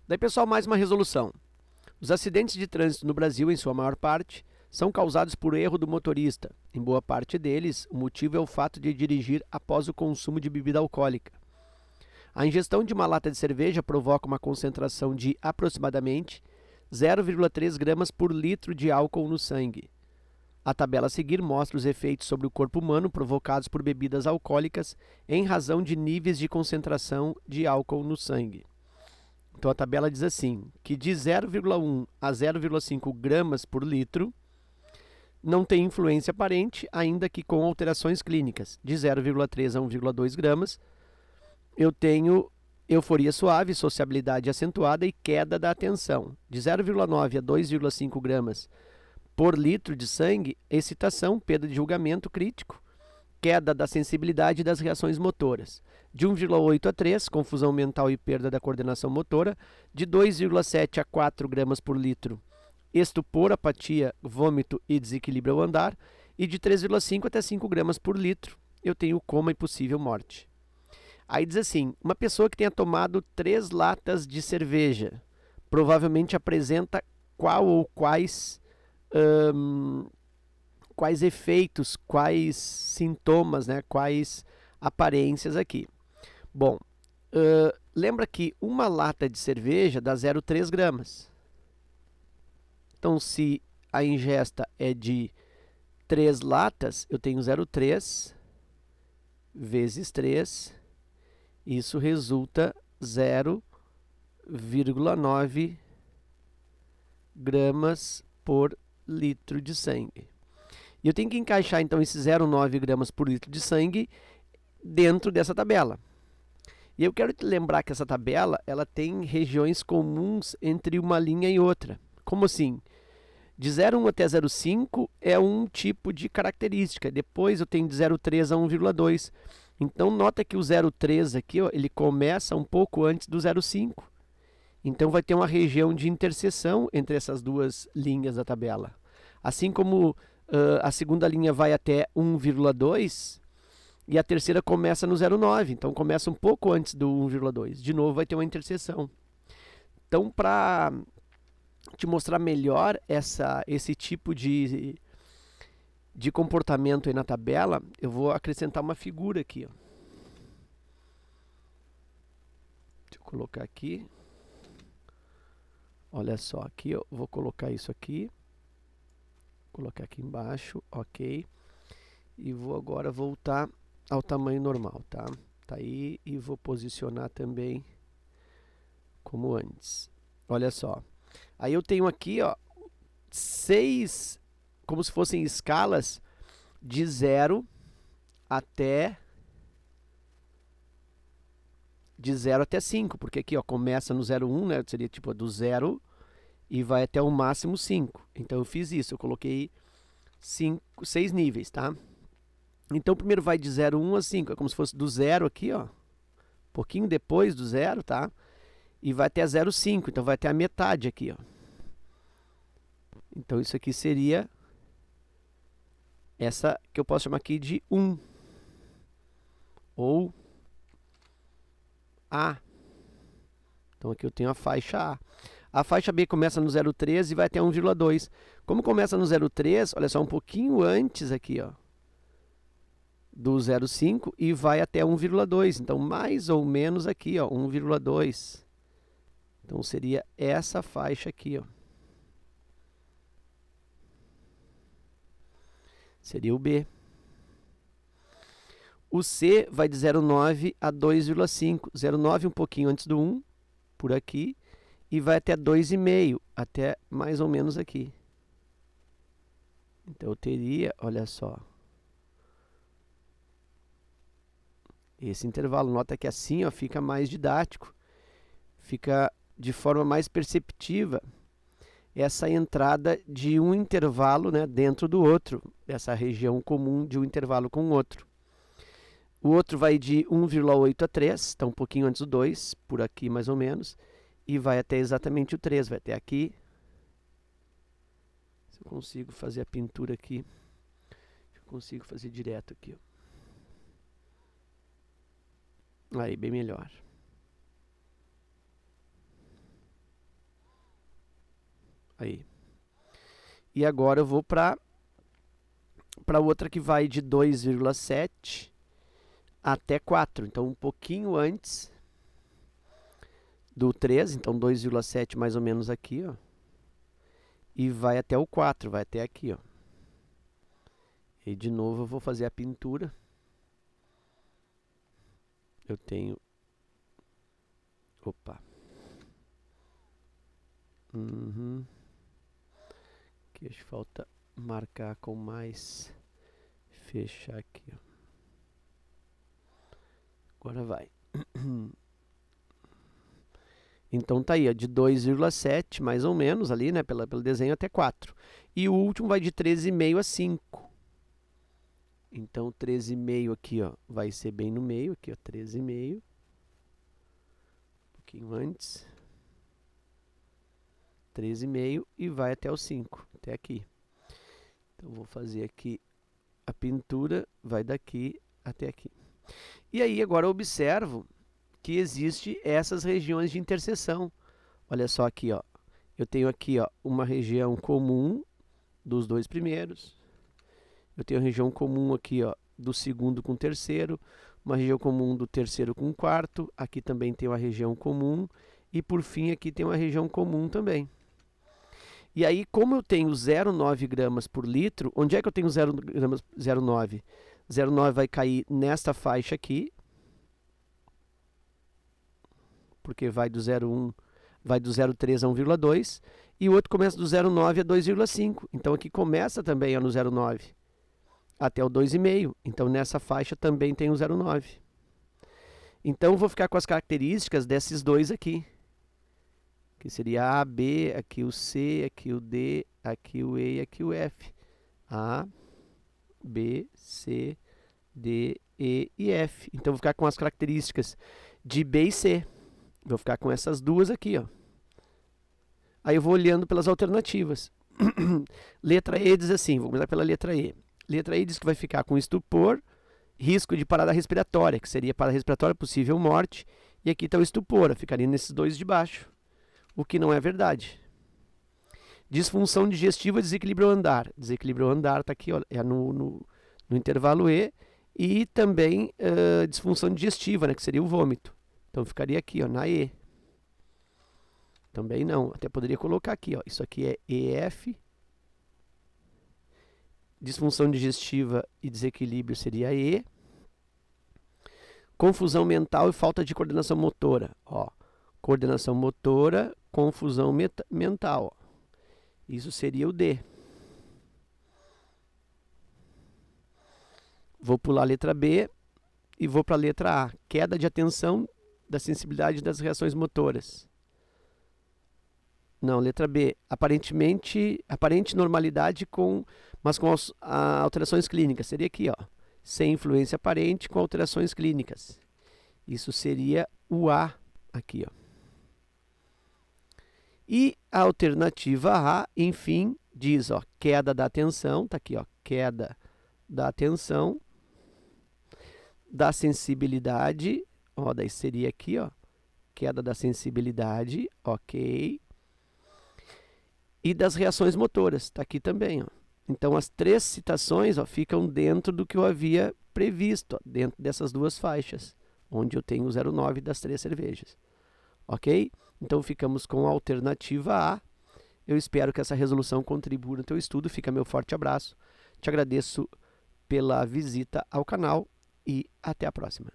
Daí, pessoal, mais uma resolução. Os acidentes de trânsito no Brasil, em sua maior parte, são causados por erro do motorista. Em boa parte deles, o motivo é o fato de dirigir após o consumo de bebida alcoólica. A ingestão de uma lata de cerveja provoca uma concentração de aproximadamente 0,3 gramas por litro de álcool no sangue. A tabela a seguir mostra os efeitos sobre o corpo humano provocados por bebidas alcoólicas em razão de níveis de concentração de álcool no sangue. Então a tabela diz assim, que de 0,1 a 0,5 gramas por litro não tem influência aparente, ainda que com alterações clínicas. De 0,3 a 1,2 gramas, eu tenho euforia suave, sociabilidade acentuada e queda da atenção. De 0,9 a 2,5 gramas por litro de sangue, excitação, perda de julgamento crítico, queda da sensibilidade e das reações motoras. De 1,8 a 3, confusão mental e perda da coordenação motora. De 2,7 a 4 gramas por litro, estupor, apatia, vômito e desequilíbrio ao andar. E de 3,5 até 5 gramas por litro, eu tenho coma e possível morte. Aí diz assim, uma pessoa que tenha tomado 3 latas de cerveja, provavelmente apresenta qual ou quais efeitos, quais sintomas, né, quais aparências aqui. Bom, lembra que uma lata de cerveja dá 0,3 gramas. Então, se a ingesta é de 3 latas, eu tenho 0,3 vezes 3. Isso resulta 0,9 gramas por litro de sangue. E eu tenho que encaixar, então, esses 0,9 gramas por litro de sangue dentro dessa tabela. E eu quero te lembrar que essa tabela ela tem regiões comuns entre uma linha e outra. Como assim? De 0,1 até 0,5 é um tipo de característica. Depois eu tenho de 0,3 a 1,2. Então, nota que o 0,3 aqui, ó, ele começa um pouco antes do 0,5. Então, vai ter uma região de interseção entre essas duas linhas da tabela. Assim como a segunda linha vai até 1,2 e a terceira começa no 0,9. Então, começa um pouco antes do 1,2. De novo, vai ter uma interseção. Então, para te mostrar melhor esse tipo de comportamento aí na tabela, eu vou acrescentar uma figura aqui. Ó. Deixa eu colocar aqui. Olha só, aqui eu vou colocar isso aqui. Colocar aqui embaixo, ok. E vou agora voltar ao tamanho normal, tá? Tá aí e vou posicionar também como antes. Olha só. Aí eu tenho aqui, ó, 6, como se fossem escalas de 0 até 5, porque aqui, ó, começa no 0,1, né? Seria tipo do 0 e vai até o máximo 5. Então eu fiz isso, eu coloquei 6 níveis, tá? Então primeiro vai de 0,1 a 5, é como se fosse do 0 aqui, ó, pouquinho depois do 0, tá? E vai até 0,5, então vai até a metade aqui, ó. Então isso aqui seria essa que eu posso chamar aqui de 1 ou A. Então aqui eu tenho a faixa A. A faixa B começa no 0,3 e vai até 1,2. Como começa no 0,3, olha só, um pouquinho antes aqui, ó, do 0,5 e vai até 1,2. Então mais ou menos aqui, ó, 1,2. Então seria essa faixa aqui, ó. Seria o B. O C vai de 0,9 a 2,5. 0,9 um pouquinho antes do 1, por aqui, e vai até 2,5, até mais ou menos aqui. Então eu teria, olha só, esse intervalo. Nota que assim, ó, fica mais didático, fica de forma mais perceptiva essa entrada de um intervalo, né, dentro do outro, essa região comum de um intervalo com o outro. O outro vai de 1,8 a 3, está um pouquinho antes do 2, por aqui mais ou menos, e vai até exatamente o 3, vai até aqui. Se eu consigo fazer a pintura aqui, eu consigo fazer direto aqui. Ó. Aí, bem melhor. Aí. E agora eu vou para outra que vai de 2,7 até 4. Então, um pouquinho antes do 3. Então, 2,7 mais ou menos aqui, ó. E vai até o 4, vai até aqui, ó. E de novo eu vou fazer a pintura. Eu tenho... Opa. Aqui acho que falta marcar com mais... Fechar aqui, ó. Agora vai. Então tá aí, ó, de 2,7 mais ou menos ali, né, pelo desenho até 4. E o último vai de 13,5 a 5. Então 13,5 aqui, ó, vai ser bem no meio, aqui, ó, 13,5. Um pouquinho antes. 13,5 e vai até o 5, até aqui. Então vou fazer aqui a pintura, vai daqui até aqui. E aí agora eu observo que existe essas regiões de interseção. Olha só aqui, ó. Eu tenho aqui, ó, uma região comum dos dois primeiros. Eu tenho a região comum aqui, ó, do segundo com o terceiro, uma região comum do terceiro com o quarto. Aqui também tem uma região comum e por fim aqui tem uma região comum também. E aí, como eu tenho 0,9 gramas por litro, onde é que eu tenho 0,9? 0,9 vai cair nesta faixa aqui, porque vai do 0,1, vai do 0,3 a 1,2, e o outro começa do 0,9 a 2,5. Então aqui começa também ó, no 0,9 até o 2,5. Então nessa faixa também tem o 0,9. Então eu vou ficar com as características desses dois aqui, que seria A, B, aqui o C, aqui o D, aqui o E e aqui o F. A, B, C, D, E e F. Então eu vou ficar com as características de B e C. Vou ficar com essas duas aqui, ó. Aí eu vou olhando pelas alternativas. Letra E diz assim, vou começar pela letra E. Letra E diz que vai ficar com estupor, risco de parada respiratória, que seria parada respiratória, possível morte. E aqui está o estupor, ficaria nesses dois de baixo. O que não é verdade. Disfunção digestiva, desequilíbrio andar. Desequilíbrio andar está aqui, ó, é no intervalo E. E também disfunção digestiva, né, que seria o vômito. Então ficaria aqui, ó, na E. Também não, até poderia colocar aqui, ó, isso aqui é EF. Disfunção digestiva e desequilíbrio seria E. Confusão mental e falta de coordenação motora, ó. Coordenação motora, confusão mental, ó. Isso seria o D. Vou pular a letra B e vou para a letra A. Queda de atenção, da sensibilidade das reações motoras. Não, letra B. Aparente normalidade, mas com alterações clínicas. Seria aqui, ó. Sem influência aparente, com alterações clínicas. Isso seria o A aqui, ó. E a alternativa A, enfim, diz, ó, queda da atenção, tá aqui, ó, queda da atenção, da sensibilidade, ó, daí seria aqui, ó, queda da sensibilidade, ok, e das reações motoras, tá aqui também, ó. Então as três citações, ó, ficam dentro do que eu havia previsto, ó, dentro dessas duas faixas, onde eu tenho o 0,9 das três cervejas, ok? Então ficamos com a alternativa A. Eu espero que essa resolução contribua no teu estudo. Fica meu forte abraço. Te agradeço pela visita ao canal e até a próxima.